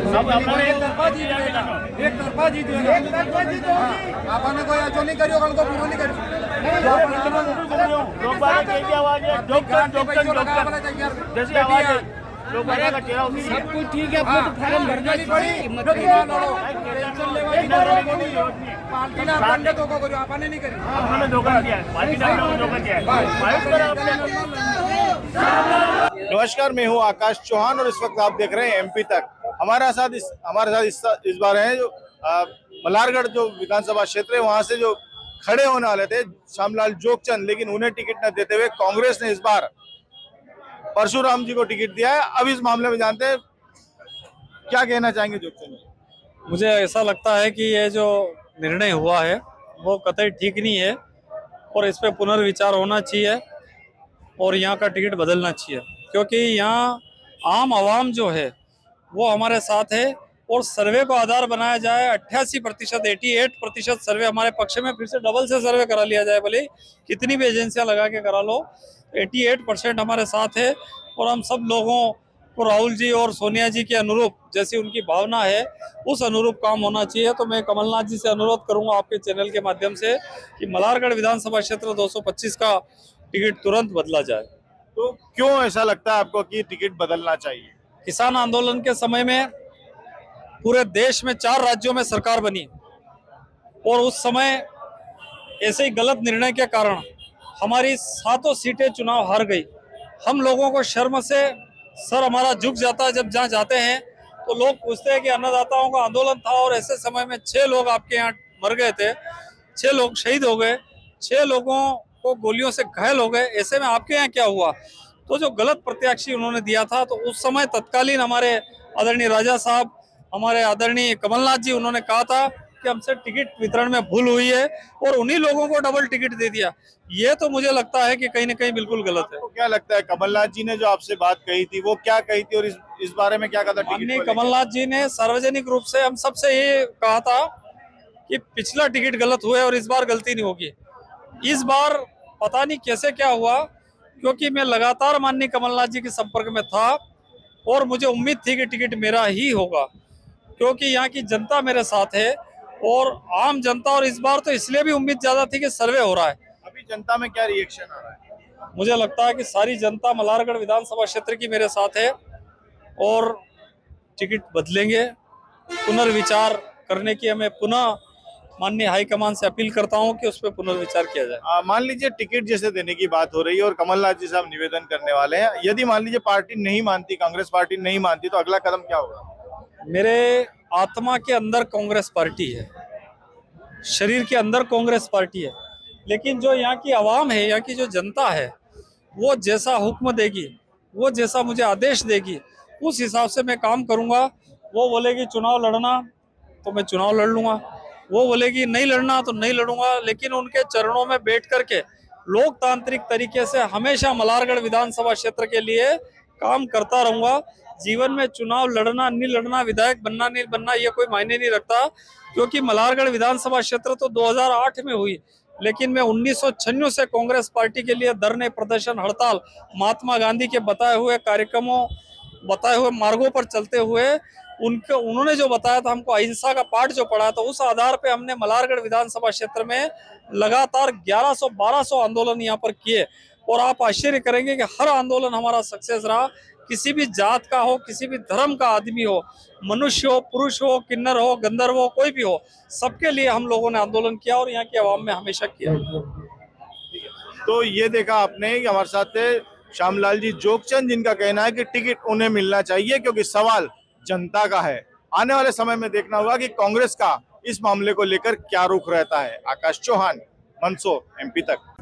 सब अपने एक तरफा जीत जाएगा, एक तरफा जीत जाएगा, एक तरफा जीत होगी। आपने कोई ऐसा नहीं करियो, कल को पूरा नहीं करियो। लोग बात की आवाज है, जैसी आवाज है लोग का चेहरा उसी सब कुछ ठीक है। आपको तो फॉर्म भरना नहीं पड़ी, टेंशन लेवाई पार्टी ना पंडितों को करो, आपने नहीं करी, आपने धोखा किया है, पार्टी ने धोखा किया है। नमस्कार, मैं हूं आकाश चौहान और इस वक्त आप देख रहे हैं एमपी तक। हमारे साथ इस बार है जो मल्हारगढ़ जो विधानसभा क्षेत्र है, वहां से जो खड़े होने वाले थे श्यामलाल जोगचंद, लेकिन उन्हें टिकट न देते हुए कांग्रेस ने इस बार परशुराम जी को टिकट दिया है। अब इस मामले में जानते हैं क्या कहना चाहेंगे जोगचंद। मुझे ऐसा लगता है कि ये जो निर्णय हुआ है वो कतई ठीक नहीं है और इस पे पुनर्विचार होना चाहिए और यहाँ का टिकट बदलना चाहिए, क्योंकि यहाँ आम आवाम जो है वो हमारे साथ है और सर्वे को आधार बनाया जाए 88%, 88% सर्वे हमारे पक्ष में, फिर से डबल से सर्वे करा लिया जाए, भले कितनी भी एजेंसियां लगा के करा लो, 88% हमारे साथ है। और हम सब लोगों को राहुल जी और सोनिया जी के अनुरूप जैसी उनकी भावना है उस अनुरूप काम होना चाहिए। तो मैं कमलनाथ जी से अनुरोध करूंगा आपके चैनल के माध्यम से कि मल्हारगढ़ विधानसभा क्षेत्र 225 का टिकट तुरंत बदला जाए। तो क्यों ऐसा लगता है आपको कि टिकट बदलना चाहिए? किसान आंदोलन के समय में पूरे देश में 4 राज्यों में सरकार बनी और उस समय ऐसे ही गलत निर्णय के कारण हमारी 7 सीटें चुनाव हार गई। हम लोगों को शर्म से सर हमारा झुक जाता है जब जहाँ जाते हैं तो लोग पूछते हैं कि अन्नदाताओं का आंदोलन था और ऐसे समय में 6 लोग आपके यहाँ मर गए थे, 6 लोग शहीद हो गए, 6 लोगों को गोलियों से घायल हो गए, ऐसे में आपके यहाँ क्या हुआ? तो जो गलत प्रत्याशी उन्होंने दिया था, तो उस समय तत्कालीन हमारे आदरणीय राजा साहब, हमारे आदरणीय कमलनाथ जी, उन्होंने कहा था कि हमसे टिकट वितरण में भूल हुई है और उन्हीं लोगों को डबल टिकट दे दिया। ये तो मुझे लगता है कि कहीं ना कहीं बिल्कुल गलत है। तो क्या लगता है कमलनाथ जी ने जो आपसे बात कही थी वो क्या कही थी और इस बारे में क्या कहा था? माननीय कमलनाथ जी ने सार्वजनिक रूप से हम सबसे ये कहा था कि पिछला टिकट गलत हुआ है और इस बार गलती नहीं होगी। इस बार पता नहीं कैसे क्या हुआ, क्योंकि मैं लगातार माननीय कमलनाथ जी के संपर्क में था और मुझे उम्मीद थी कि टिकट मेरा ही होगा, क्योंकि यहाँ की जनता मेरे साथ है और आम जनता, और इस बार तो इसलिए भी उम्मीद ज्यादा थी कि सर्वे हो रहा है। अभी जनता में क्या रिएक्शन आ रहा है? मुझे लगता है कि सारी जनता मल्हारगढ़ विधानसभा क्षेत्र की मेरे साथ है और टिकट बदलेंगे। पुनर्विचार करने की हमें पुनः माननीय हाईकमान से अपील करता हूं कि उस पर पुनर्विचार किया जाए। मान लीजिए टिकट जैसे देने की बात हो रही है और कमलनाथ जी साहब निवेदन करने वाले हैं, यदि मान लीजिए पार्टी नहीं मानती, कांग्रेस पार्टी नहीं मानती, तो अगला कदम क्या होगा? मेरे आत्मा के अंदर कांग्रेस पार्टी है, शरीर के अंदर कांग्रेस पार्टी है, लेकिन जो यहाँ की आवाम है, यहाँ की जो जनता है, वो जैसा हुक्म देगी, वो जैसा मुझे आदेश देगी, उस हिसाब से मैं काम करूँगा। वो बोलेगी चुनाव लड़ना तो मैं चुनाव लड़ लूँगा, वो बोलेगी नहीं लड़ना तो नहीं लड़ूंगा, लेकिन उनके चरणों में बैठ करके लोकतांत्रिक तरीके से हमेशा मल्हारगढ़ विधानसभा क्षेत्र के लिए काम करता रहूंगा। जीवन में चुनाव लड़ना नहीं लड़ना, विधायक बनना नहीं बनना, ये कोई मायने नहीं रखता, क्योंकि मल्हारगढ़ विधानसभा क्षेत्र तो 2008 में हुई, लेकिन मैं 1996 से कांग्रेस पार्टी के लिए धरने, प्रदर्शन, हड़ताल, महात्मा गांधी के बताए हुए कार्यक्रमों, बताए हुए मार्गों पर चलते हुए उन्होंने जो बताया था, हमको अहिंसा का पाठ जो पढ़ा था, उस आधार पे हमने मल्हारगढ़ विधानसभा क्षेत्र में लगातार 1100-1200 आंदोलन यहाँ पर किए और आप आश्चर्य करेंगे कि हर आंदोलन हमारा सक्सेस रहा। किसी भी जात का हो, किसी भी धर्म का आदमी हो, मनुष्य हो, पुरुष हो, किन्नर हो, गंधर्व हो, कोई भी हो, सबके लिए हम लोगों ने आंदोलन किया और यहाँ की आवाम में हमेशा किया। तो ये देखा आपने कि हमारे साथ थे श्यामलाल जी जोगचंद, जिनका कहना है कि टिकट उन्हें मिलना चाहिए क्योंकि सवाल जनता का है। आने वाले समय में देखना होगा कि कांग्रेस का इस मामले को लेकर क्या रुख रहता है। आकाश चौहान, मंदसौर, एमपी तक।